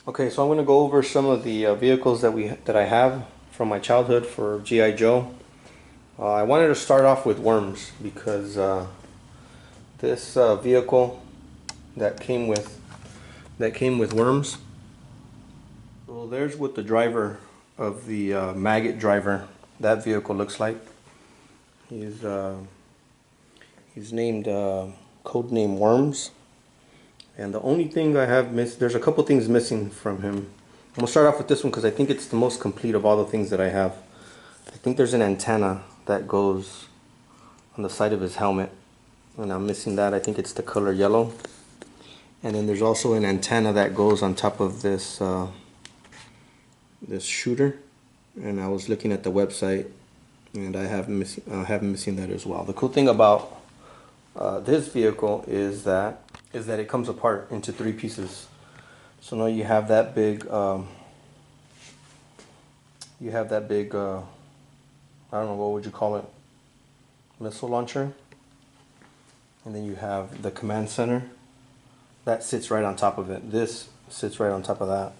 Okay, so I'm going to go over some of the vehicles that I have from my childhood for G.I. Joe. I wanted to start off with Worms because this vehicle that came with Worms. So there's what the driver of the maggot driver, that vehicle looks like. He's named codename Worms. And the only thing I have missed, there's a couple things missing from him. I'm going to start off with this one because I think it's the most complete of all the things that I have. I think there's an antenna that goes on the side of his helmet, and I'm missing that. I think it's the color yellow. And then there's also an antenna that goes on top of this this shooter. And I was looking at the website, and I have missing that as well. The cool thing about this vehicle is that it comes apart into 3 pieces. So now you have that big I don't know, what would you call it, missile launcher, and then you have the command center that sits right on top of it. This sits right on top of that,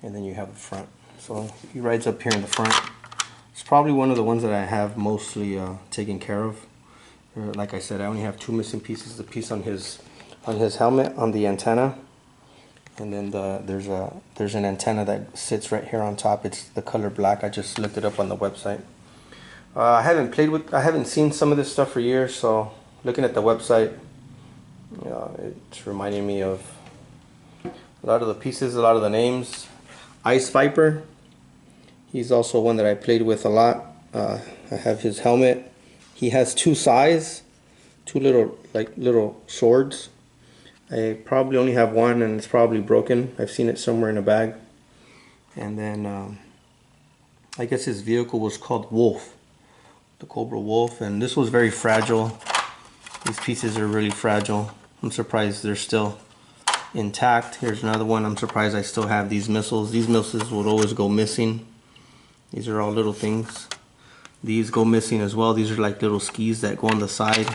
and then you have the front. So he rides up here in the front. It's probably one of the ones that I have mostly taken care of. Like I said, I only have 2 missing pieces. The piece on his helmet, on the antenna, and then there's an antenna that sits right here on top. It's the color black. I just looked it up on the website. I haven't seen some of this stuff for years, so looking at the website, it's reminding me of a lot of the pieces, a lot of the names. Ice Viper, he's also one that I played with a lot. I have his helmet. He has 2 sais, 2 little swords. I probably only have one, and it's probably broken. I've seen it somewhere in a bag. And then I guess his vehicle was called Wolf, the Cobra Wolf, and this was very fragile. These pieces are really fragile. I'm surprised they're still intact. Here's another one. I'm surprised I still have these missiles. These missiles would always go missing. These are all little things. These go missing as well. These are like little skis that go on the side.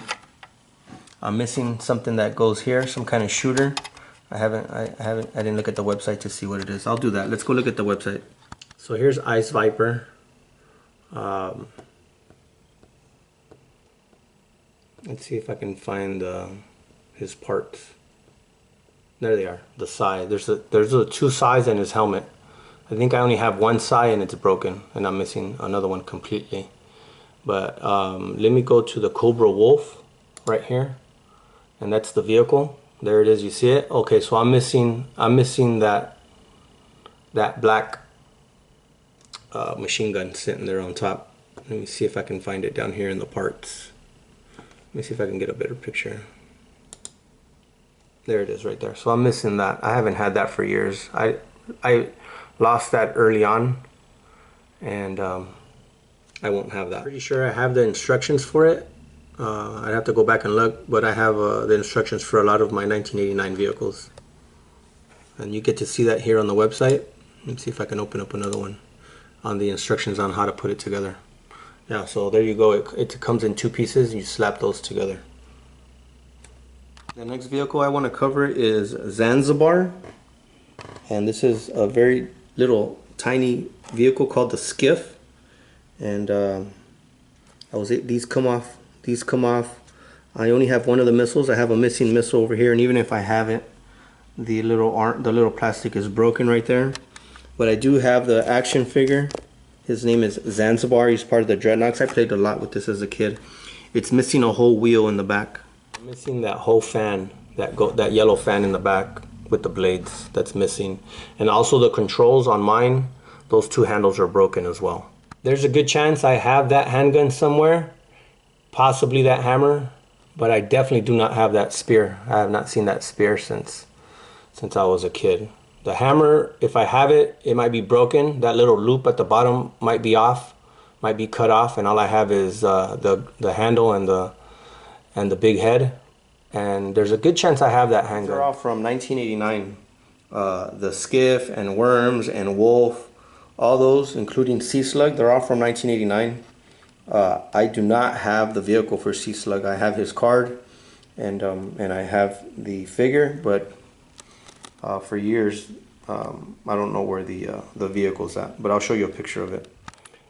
I'm missing something that goes here, some kind of shooter. I didn't look at the website to see what it is. I'll do that. Let's go look at the website. So here's Ice Viper. Let's see if I can find his parts. There they are. The sai. There's 2 sais in his helmet. I think I only have 1 sai and it's broken, and I'm missing another one completely. But let me go to the Cobra Wolf right here. And that's the vehicle. There it is. You see it? Okay, so I'm missing that black machine gun sitting there on top. Let me see if I can find it down here in the parts. Let me see if I can get a better picture. There it is right there. So I'm missing that. I haven't had that for years. I lost that early on, and I won't have that. Pretty sure I have the instructions for it. I'd have to go back and look, but I have the instructions for a lot of my 1989 vehicles. And you get to see that here on the website. Let's see if I can open up another one on the instructions on how to put it together. Yeah, so there you go. It comes in 2 pieces, and you slap those together. The next vehicle I want to cover is Zanzibar. And this is a very little tiny vehicle called the Skiff. And these come off. I only have one of the missiles. I have a missing missile over here, and even if I have it, the little plastic is broken right there. But I do have the action figure. His name is Zanzibar. He's part of the Dreadnoughts. I played a lot with this as a kid. It's missing a whole wheel in the back. I'm missing that whole fan, that yellow fan in the back with the blades. That's missing. And also the controls on mine, those 2 handles are broken as well. There's a good chance I have that handgun somewhere. Possibly that hammer, but I definitely do not have that spear. I have not seen that spear since I was a kid. The hammer, if I have it, it might be broken. That little loop at the bottom might be off, might be cut off, and all I have is the handle and the big head. And there's a good chance I have that handgun. They're all from 1989. The Skiff and Worms and Wolf, all those, including Sea Slug, they're all from 1989. I do not have the vehicle for Sea Slug. I have his card, and I have the figure, but for years I don't know where the vehicle's at, but I'll show you a picture of it.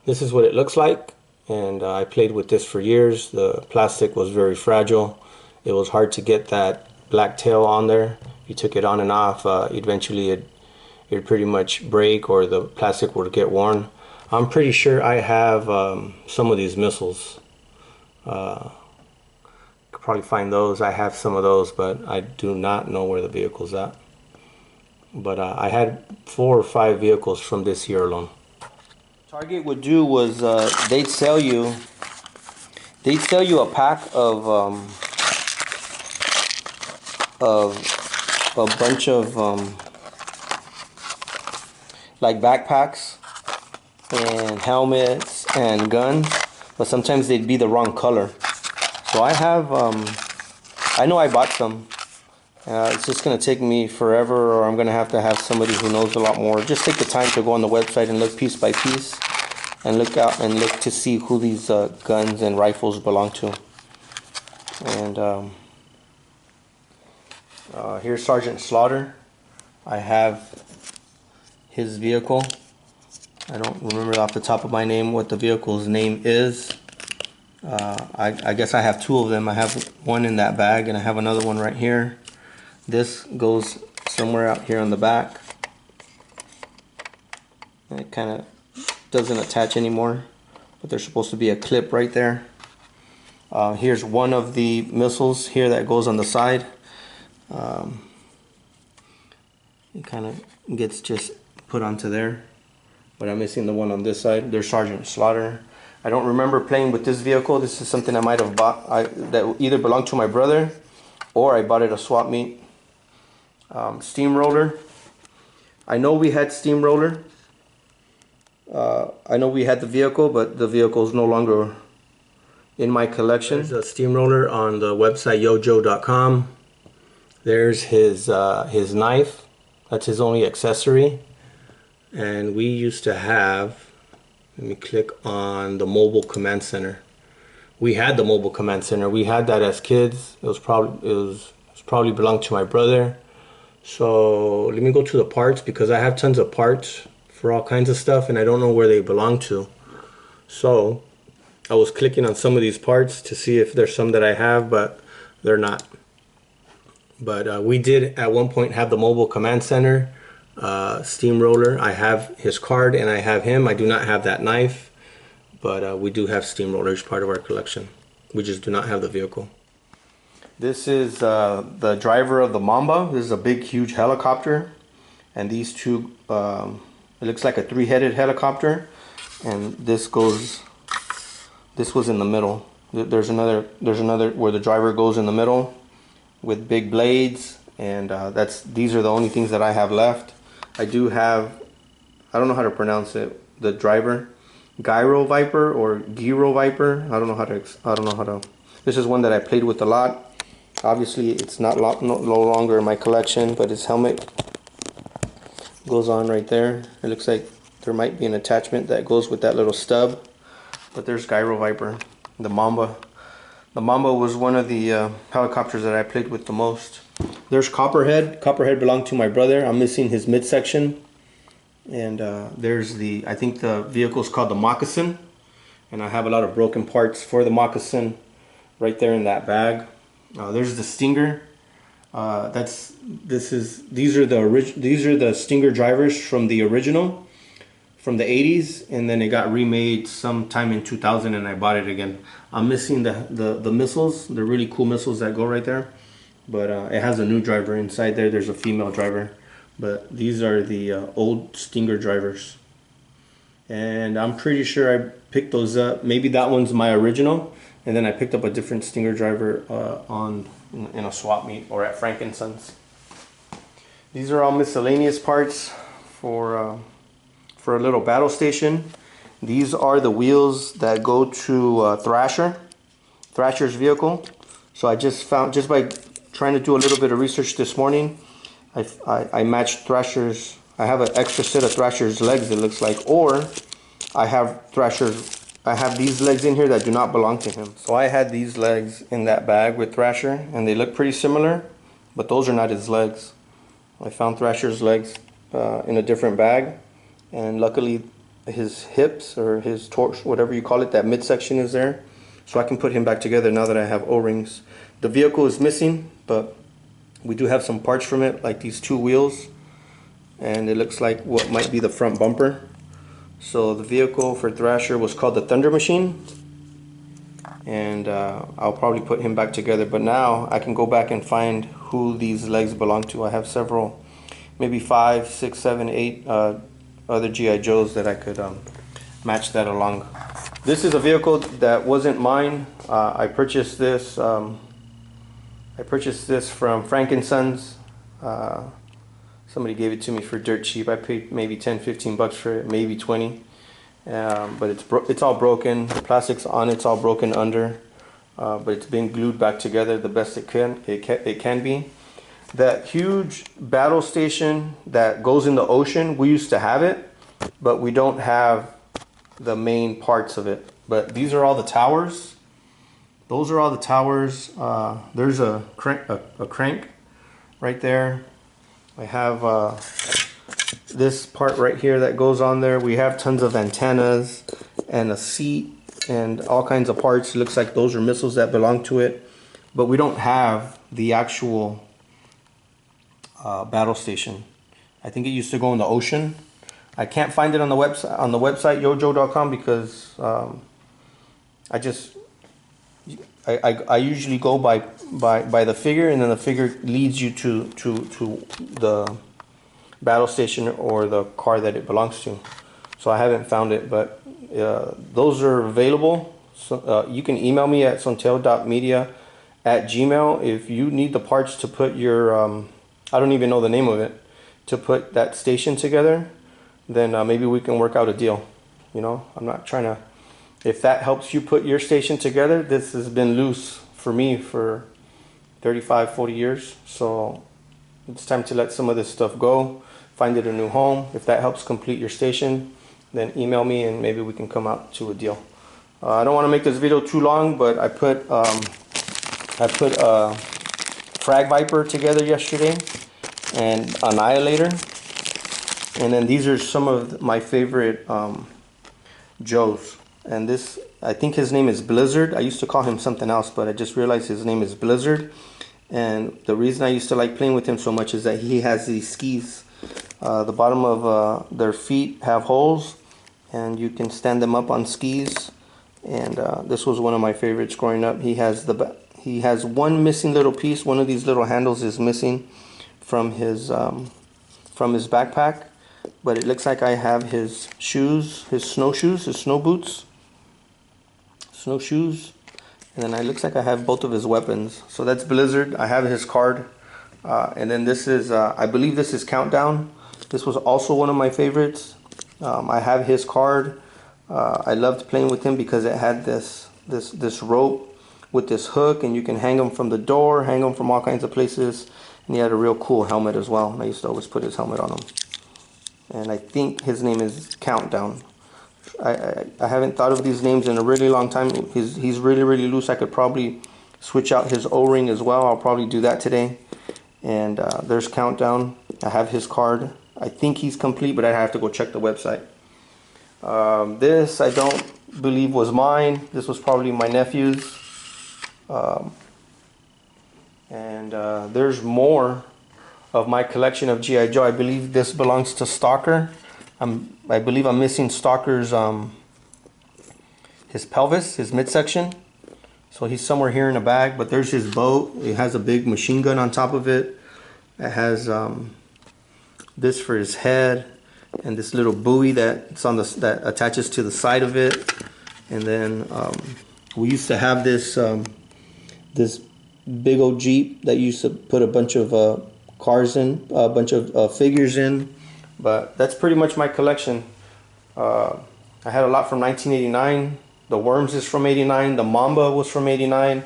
This is what it looks like, and I played with this for years. The plastic was very fragile. It was hard to get that black tail on there. You took it on and off, eventually it'd pretty much break or the plastic would get worn. I'm pretty sure I have some of these missiles. Could probably find those. I have some of those, but I do not know where the vehicle's at. But I had 4 or 5 vehicles from this year alone. Target would do was they'd sell you a pack of a bunch of like backpacks and helmets and guns, but sometimes they'd be the wrong color. So I have I know I bought some. It's just going to take me forever, or I'm going to have somebody who knows a lot more. Just take the time to go on the website and look piece by piece and look to see who these guns and rifles belong to. And here's Sergeant Slaughter. I have his vehicle. I don't remember off the top of my name what the vehicle's name is. I guess I have 2 of them. I have one in that bag and I have another one right here. This goes somewhere out here on the back. And it kind of doesn't attach anymore, but there's supposed to be a clip right there. Here's one of the missiles here that goes on the side. It kind of gets just put onto there, but I'm missing the one on this side. There's Sergeant Slaughter. I don't remember playing with this vehicle. This is something I might have bought that either belonged to my brother or I bought it at a swap meet. Steamroller. I know we had Steamroller. I know we had the vehicle, but the vehicle is no longer in my collection. There's a Steamroller on the website yojo.com. There's his knife. That's his only accessory. And we used to have, let me click on the mobile command center. We had the mobile command center. We had that as kids. It was probably belonged to my brother. So let me go to the parts, because I have tons of parts for all kinds of stuff and I don't know where they belong to. So I was clicking on some of these parts to see if there's some that I have, but they're not. But we did at one point have the mobile command center Steamroller. I have his card and I have him. I do not have that knife, but we do have Steamroller as part of our collection. We just do not have the vehicle. This is the driver of the Mamba. This is a big, huge helicopter, and these two, it looks like a 3-headed helicopter, and this was in the middle. There's another where the driver goes in the middle with big blades, and these are the only things that I have left. I do have, I don't know how to pronounce it, the driver, Gyro Viper or Gyro Viper. I don't know how to. This is one that I played with a lot. Obviously, it's no longer in my collection, but his helmet goes on right there. It looks like there might be an attachment that goes with that little stub. But there's Gyro Viper, the Mamba. The Mamba was one of the helicopters that I played with the most. There's Copperhead. Copperhead belonged to my brother. I'm missing his midsection. And there's I think the vehicle's called the Moccasin. And I have a lot of broken parts for the Moccasin right there in that bag. There's the Stinger. These are the Stinger drivers from the original, from the 80s, and then it got remade sometime in 2000, and I bought it again. I'm missing the missiles, the really cool missiles that go right there, but it has a new driver inside there. There's a female driver, but these are the old Stinger drivers, and I'm pretty sure I picked those up. Maybe that one's my original. And then I picked up a different Stinger driver in a swap meet or at Frankinson's. These are all miscellaneous parts for a little battle station. These are the wheels that go to Thrasher's vehicle. So I just by trying to do a little bit of research this morning, I matched Thrasher's. I have an extra set of Thrasher's legs, it looks like, or I have these legs in here that do not belong to him. So I had these legs in that bag with Thrasher, and they look pretty similar, but those are not his legs. I found Thrasher's legs in a different bag, and luckily his hips or his torso, whatever you call it, that midsection is there, so I can put him back together now that I have O-rings. The vehicle is missing, but we do have some parts from it, like these two wheels, and it looks like what might be the front bumper. So the vehicle for Thrasher was called the Thunder Machine, and I'll probably put him back together. But now I can go back and find who these legs belong to. I have several, maybe 5, 6, 7, 8 other G.I. Joes that I could match that along. This is a vehicle that wasn't mine. I purchased this from Frank & Sons. Somebody gave it to me for dirt cheap. I paid maybe 10, 15 bucks for it, maybe 20. But it's all broken. The plastic's on it's all broken under, but it's been glued back together the best it can be. That huge battle station that goes in the ocean, we used to have it, but we don't have the main parts of it. But these are all the towers. Those are all the towers. There's a crank right there. I have this part right here that goes on there. We have tons of antennas and a seat and all kinds of parts. It looks like those are missiles that belong to it, but we don't have the actual battle station. I think it used to go in the ocean. I can't find it on the website yojo.com because I usually go by the figure, and then the figure leads you to the battle station or the car that it belongs to. So I haven't found it, but those are available. So you can email me at sontel.media@gmail if you need the parts to put your I don't even know the name of it, to put that station together. Then maybe we can work out a deal. You know, I'm not trying to. If that helps you put your station together, this has been loose for me for 35, 40 years. So it's time to let some of this stuff go, find it a new home. If that helps complete your station, then email me and maybe we can come out to a deal. I don't want to make this video too long, but I put Frag Viper together yesterday and Annihilator. And then these are some of my favorite Joes. And this, I think his name is Blizzard. I used to call him something else, but I just realized his name is Blizzard. And the reason I used to like playing with him so much is that he has these skis. The bottom of their feet have holes, and you can stand them up on skis. And this was one of my favorites growing up. He has one missing little piece. One of these little handles is missing from his backpack. But it looks like I have his shoes, his snowshoes, his snow boots. Snowshoes, and then it looks like I have both of his weapons. So that's Blizzard. I have his card, and then this is I believe this is Countdown. This was also one of my favorites. I have his card. I loved playing with him because it had this rope with this hook, and you can hang him from the door, hang him from all kinds of places. And he had a real cool helmet as well. I used to always put his helmet on him. And I think his name is Countdown. I haven't thought of these names in a really long time. He's really loose. I could probably switch out his O-ring as well. I'll probably do that today. And there's Countdown. I have his card. I think he's complete, but I have to go check the website. This I don't believe was mine. This was probably my nephew's. There's more of my collection of G.I. Joe. I believe this belongs to Stalker. I believe I'm missing Stalker's his pelvis, his midsection. So he's somewhere here in a bag, but there's his boat. It has a big machine gun on top of it. It has this for his head, and this little buoy that attaches to the side of it. And then we used to have this this big old Jeep that used to put a bunch of cars in, a bunch of figures in. But that's pretty much my collection. I had a lot from 1989. The Worms is from 89. The Mamba was from 89.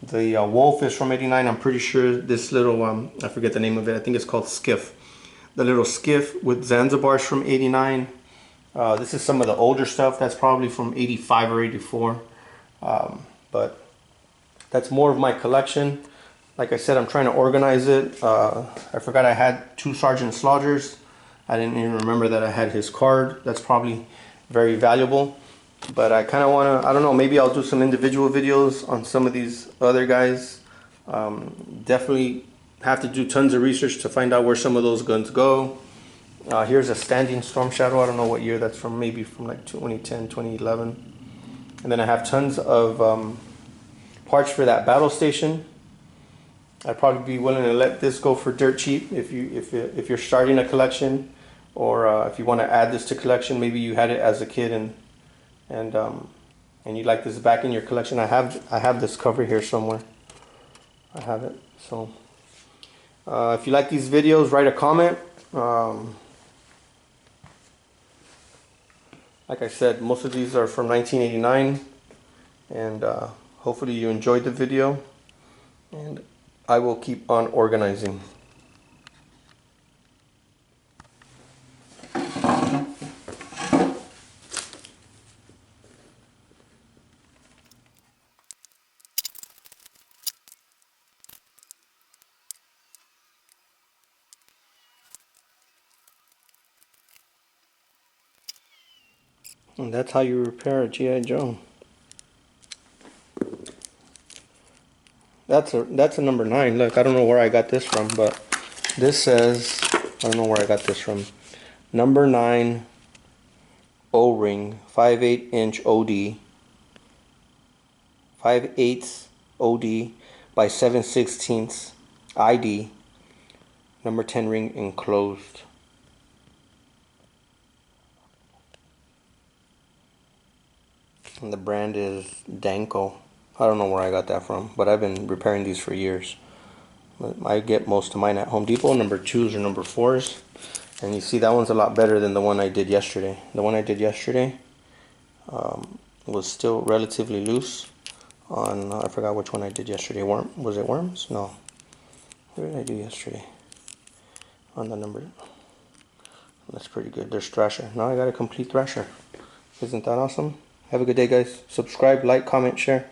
The Wolf is from 89. I'm pretty sure this little, I forget the name of it. I think it's called Skiff. The little skiff with Zanzibar's from 89. This is some of the older stuff. That's probably from 85 or 84. But that's more of my collection. Like I said, I'm trying to organize it. I forgot I had 2 Sergeant Slaughters. I didn't even remember that I had his card. That's probably very valuable. But I kind of want to, I don't know, maybe I'll do some individual videos on some of these other guys. Definitely have to do tons of research to find out where some of those guns go. Here's a standing Storm Shadow. I don't know what year that's from, maybe from like 2010, 2011. And then I have tons of parts for that battle station. I'd probably be willing to let this go for dirt cheap if you're starting a collection, or if you want to add this to collection. Maybe you had it as a kid and you like this back in your collection. I have this cover here somewhere. I have it. So if you like these videos, write a comment. Like I said, most of these are from 1989, and hopefully you enjoyed the video, and I will keep on organizing. And that's how you repair a G.I. Joe. That's a number 9. Look, I don't know where I got this from, but this says, I don't know where I got this from. Number 9 O-ring, 5/8 inch OD, 5/8 OD by 7/16 ID, number 10 ring enclosed. And the brand is Danko. I don't know where I got that from, but I've been repairing these for years. I get most of mine at Home Depot, number 2s or number 4s. And you see that one's a lot better than the one I did yesterday. The one I did yesterday was still relatively loose on, I forgot which one I did yesterday. Was it Worms? No. What did I do yesterday? On the number. That's pretty good. There's Thrasher. Now I got a complete Thrasher. Isn't that awesome? Have a good day, guys. Subscribe, like, comment, share.